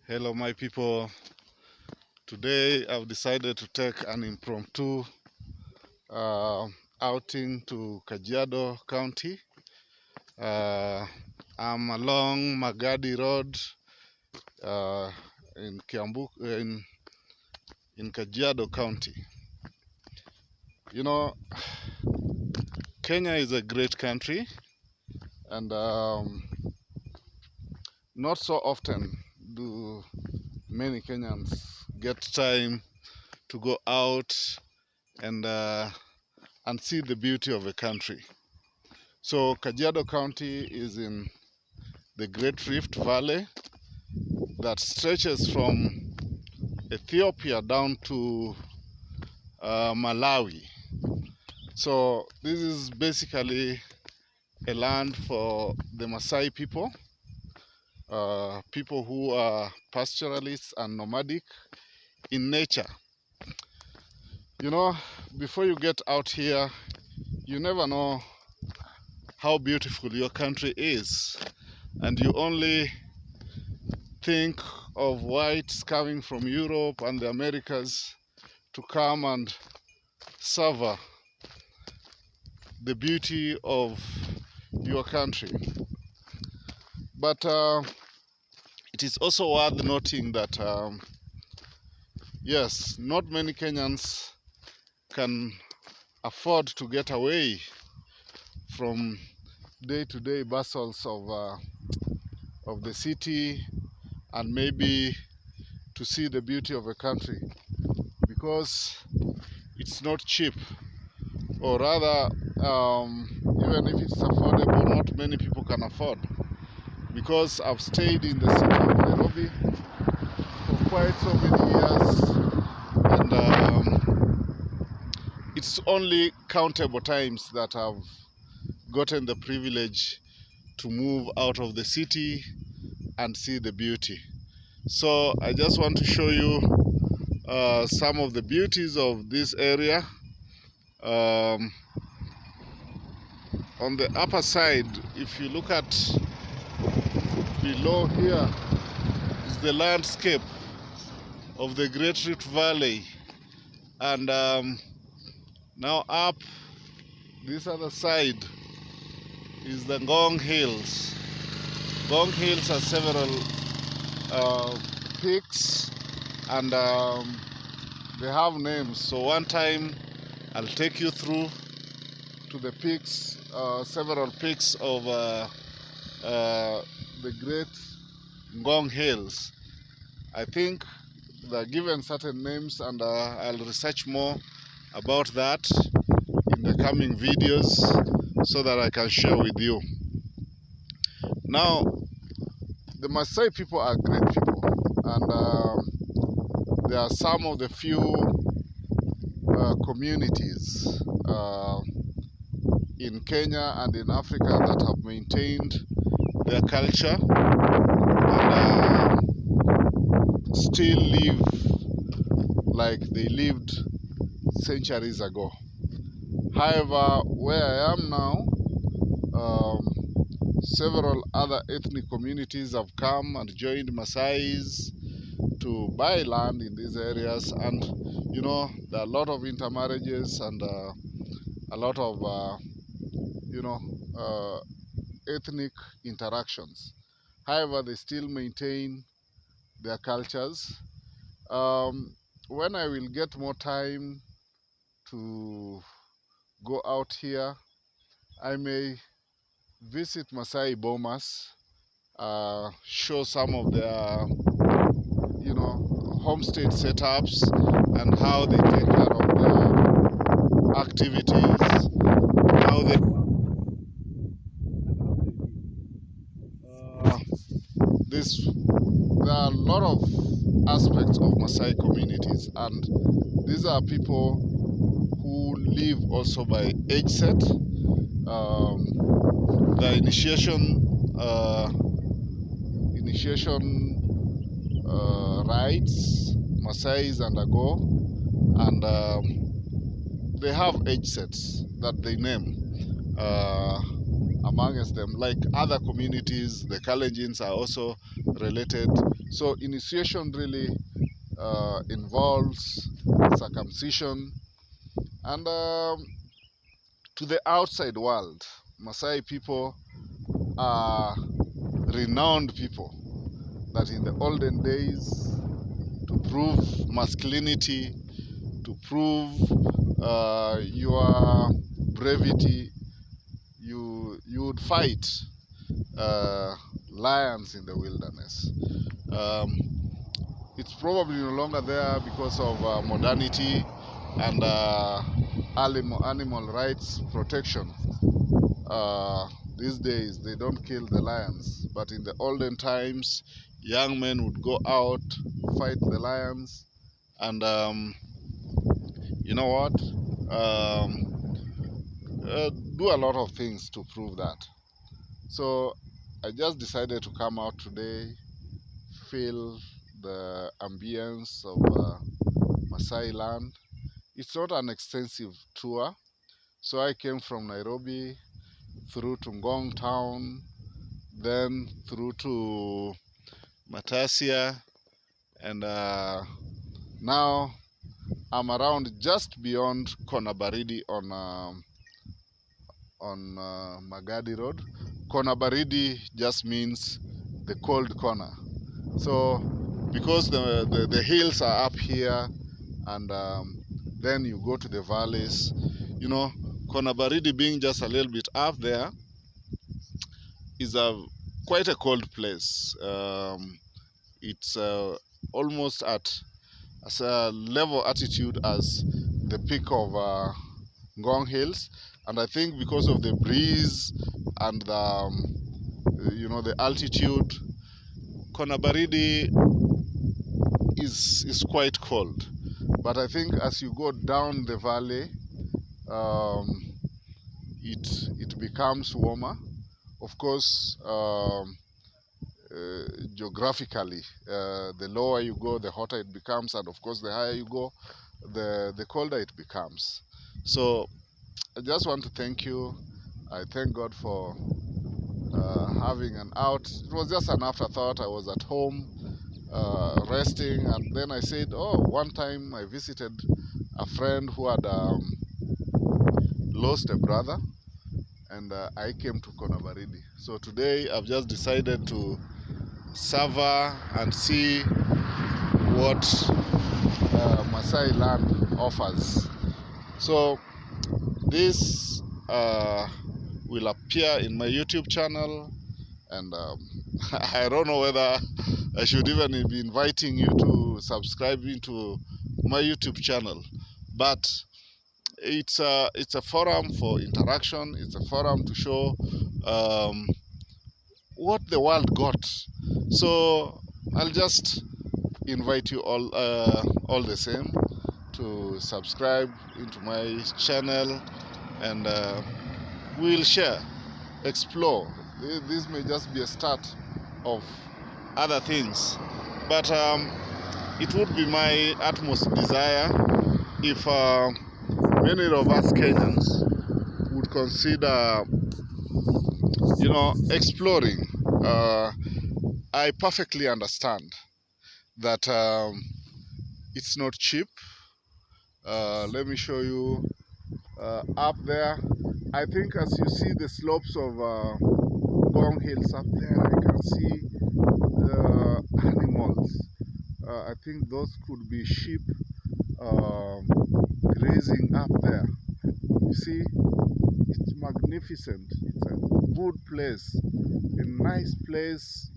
Hello my people. Today I've decided to take an impromptu uh, outing to Kajiado County. I'm along Magadi Road uh, in Kiambu, in Kajiado County. You know, Kenya is a great country, and not so often do many Kenyans get time to go out and see the beauty of a country. So Kajiado County is in the Great Rift Valley that stretches from Ethiopia down to Malawi. So this is basically a land for the Maasai people, people who are pastoralists and nomadic in nature. You know, before you get out here, you never know how beautiful your country is, and you only think of whites coming from Europe and the Americas to come and savor the beauty of your country. But it is also worth noting that, yes, not many Kenyans can afford to get away from day-to-day bustles of the city and maybe to see the beauty of a country, because it's not cheap, or rather, even if it's affordable, not many people can afford. Because I've stayed in the city of Nairobi for quite so many years, and it's only countable times that I've gotten the privilege to move out of the city and see the beauty. So I just want to show you some of the beauties of this area. On the upper side, if you look at below here, is the landscape of the Great Rift Valley, and now up this other side is the Ngong Hills. Ngong Hills are several peaks, and they have names. So one time I'll take you through to the peaks, several peaks of the Great Ngong Hills. I think they're given certain names, and I'll research more about that in the coming videos so that I can share with you. Now, the Maasai people are great people, and there are some of the few communities in Kenya and in Africa that have maintained their culture and still live like they lived centuries ago. However, where I am now, several other ethnic communities have come and joined Maasais to buy land in these areas, and you know, there are a lot of intermarriages and a lot of ethnic interactions. However, they still maintain their cultures. When I will get more time to go out here, I may visit Maasai Bomas, show some of their, homestead setups and how they take care of their activities, how they this. There are a lot of aspects of Maasai communities, and these are people who live also by age set. The initiation rites Maasais undergo, and they have age sets that they name. Amongst them, like other communities, the Kalenjins are also related. So initiation really involves circumcision, and to the outside world, Maasai people are renowned people that in the olden days, to prove masculinity, to prove your brevity, you would fight lions in the wilderness. Um, it's probably no longer there because of modernity and animal rights protection. These days they don't kill the lions, but in the olden times, young men would go out, fight the lions, and you know what? Do a lot of things to prove that. So I just decided to come out today, feel the ambience of Maasai land. It's not an extensive tour. So I came from Nairobi through to Ngong town, then through to Matasia, and now I'm around just beyond Konabaridi on Magadi Road. Konabaridi just means the cold corner. So because the hills are up here, and then you go to the valleys, you know, Konabaridi being just a little bit up there is quite a cold place. It's almost at as a level altitude as the peak of Ngong Hills, and I think because of the breeze and the the altitude, Konabaridi is quite cold. But I think as you go down the valley, um, it becomes warmer. Of course, geographically, the lower you go, the hotter it becomes, and of course, the higher you go, the colder it becomes. So I just want to thank you. I thank God for having an out. It was just an afterthought. I was at home resting, and then I said, oh, one time I visited a friend who had lost a brother, and I came to Konabaridi. So today I've just decided to savour and see what Maasai land offers. So this will appear in my YouTube channel, and I don't know whether I should even be inviting you to subscribe into my YouTube channel, but it's a forum for interaction. It's a forum to show what the world got. So I'll just invite you all the same to subscribe into my channel, and we'll share, explore. This may just be a start of other things, but it would be my utmost desire if many of us Kenyans would consider, exploring. I perfectly understand that it's not cheap. Let me show you up there. I think as you see the slopes of Ngong Hills up there, I can see animals. I think those could be sheep grazing up there. You see, it's magnificent. It's a good place, a nice place.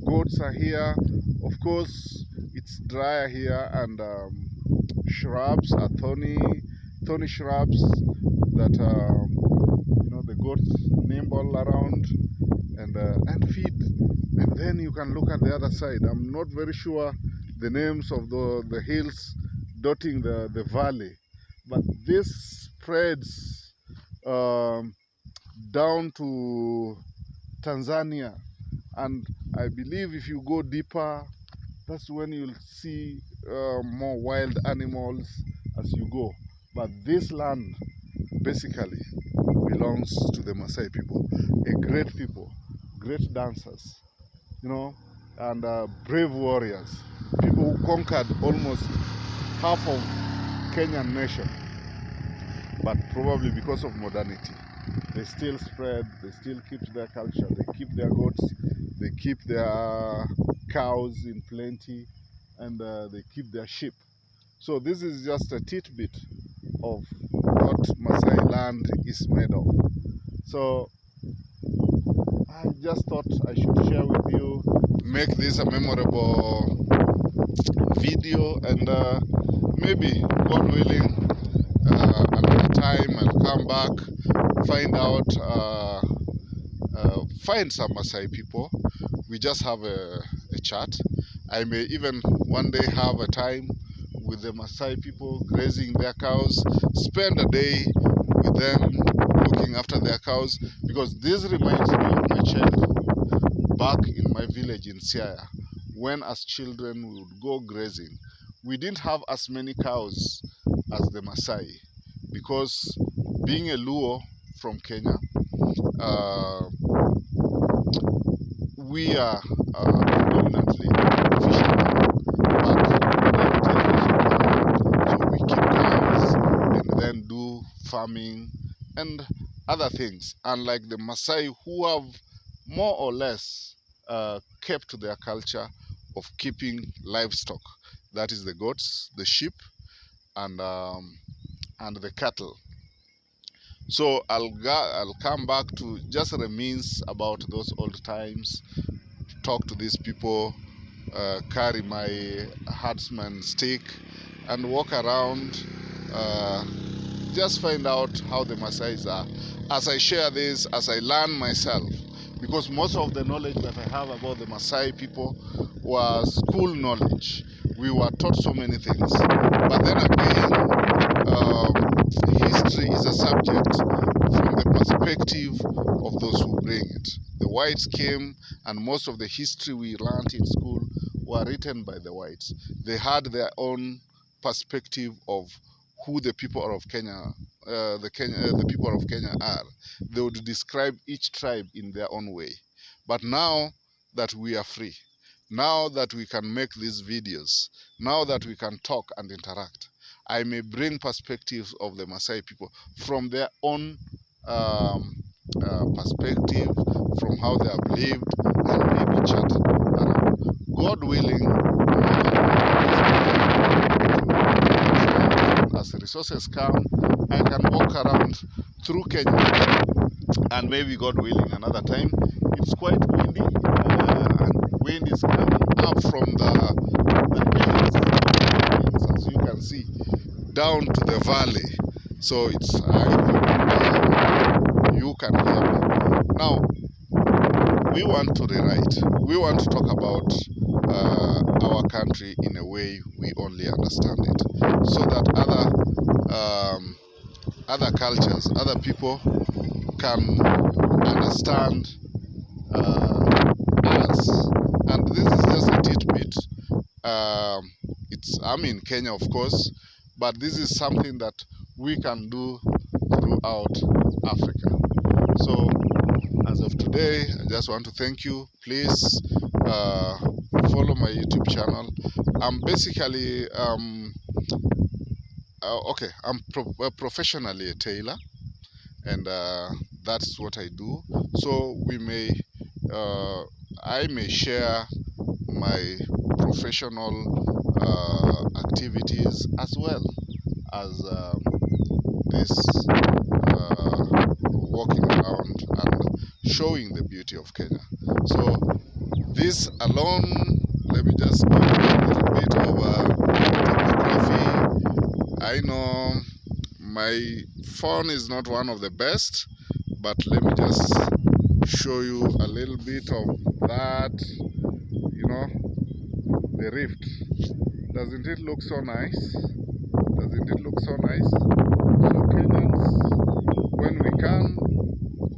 Goats are here. Of course, it's drier here, and shrubs are thorny shrubs that the goats nibble around and feed. And then you can look at the other side. I'm not very sure the names of the hills dotting the valley, but this spreads down to Tanzania, and I believe if you go deeper, that's when you'll see more wild animals as you go. But this land basically belongs to the Maasai people, a great people, great dancers. you know, and brave warriors, people who conquered almost half of Kenyan nation, but probably because of modernity, they still spread, they still keep their culture, they keep their goats, they keep their cows in plenty, and they keep their sheep. So this is just a tidbit of what Maasai land is made of. So I just thought I should share with you, make this a memorable video, and maybe, God willing, another time I'll come back, find out, find some Maasai people. We just have a chat. I may even one day have a time with the Maasai people, grazing their cows, spend a day with them, looking after their cows, because this reminds me of my childhood back in my village in Siaya. When as children we would go grazing, we didn't have as many cows as the Maasai, because being a Luo from Kenya, uh, we are predominantly fishermen, but so we keep cows and then do farming and other things. Unlike the Maasai, who have more or less kept their culture of keeping livestock, that is the goats, the sheep, and the cattle. So I'll come back to just reminisce about those old times, talk to these people, carry my herdsman stick, and walk around, uh, just find out how the Maasais are. As I share this, as I learn myself, because most of the knowledge that I have about the Maasai people was school knowledge. We were taught so many things. But then again, history is a subject from the perspective of those who bring it. The whites came, and most of the history we learned in school were written by the whites. They had their own perspective of who the people of Kenya, the people of Kenya are. They would describe each tribe in their own way. But now that we are free, now that we can make these videos, now that we can talk and interact, I may bring perspectives of the Maasai people from their own perspective, from how they have lived, and maybe chat around. God willing, as resources come, I can walk around through Kenya, and maybe God willing, another time. It's quite windy, and wind is coming up from the hills, as you can see, down to the valley. So it's you can hear me. Now, we want to rewrite. We want to talk about our country in a way we only understand it, so that other cultures, other people can understand us. And this is just a tidbit. I'm in Kenya, of course, but this is something that we can do throughout Africa. So as of today, I just want to thank you. Please follow my YouTube channel. I'm basically okay. I'm professionally a tailor, and that's what I do. So I may share my professional activities as well as this walking around and showing the beauty of Kenya. So this alone, let me just give you a little bit of topography. I know my phone is not one of the best, but let me just show you a little bit of that, the rift. Doesn't it look so nice? Doesn't it look so nice? So Kenyans, when we can,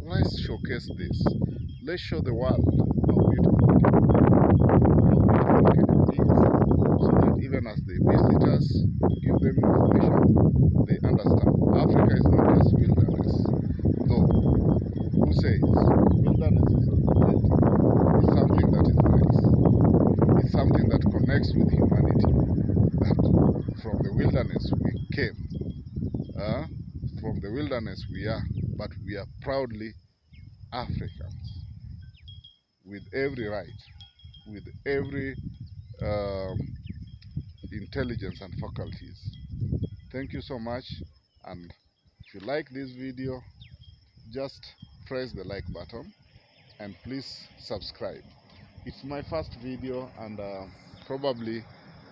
let's showcase this. Let's show the world how beautiful Kenya is, so that even as they visit us, give them information, they understand. Africa is not just wilderness, though. Who says wilderness is not good? It's something that is nice. connects with humanity. That from the wilderness we came, from the wilderness we are, but we are proudly Africans with every right, with every um, intelligence and faculties. Thank you so much, and if you like this video, just press the like button and please subscribe. It's my first video, and probably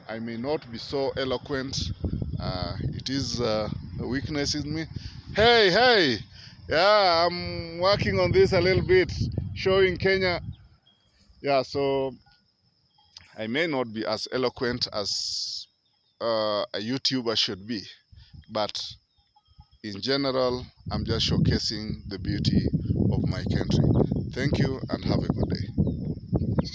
I may not be so eloquent. It is a weakness in me. Hey, yeah, I'm working on this a little bit, showing Kenya. Yeah, so I may not be as eloquent as a YouTuber should be, but in general, I'm just showcasing the beauty of my country. Thank you and have a good day.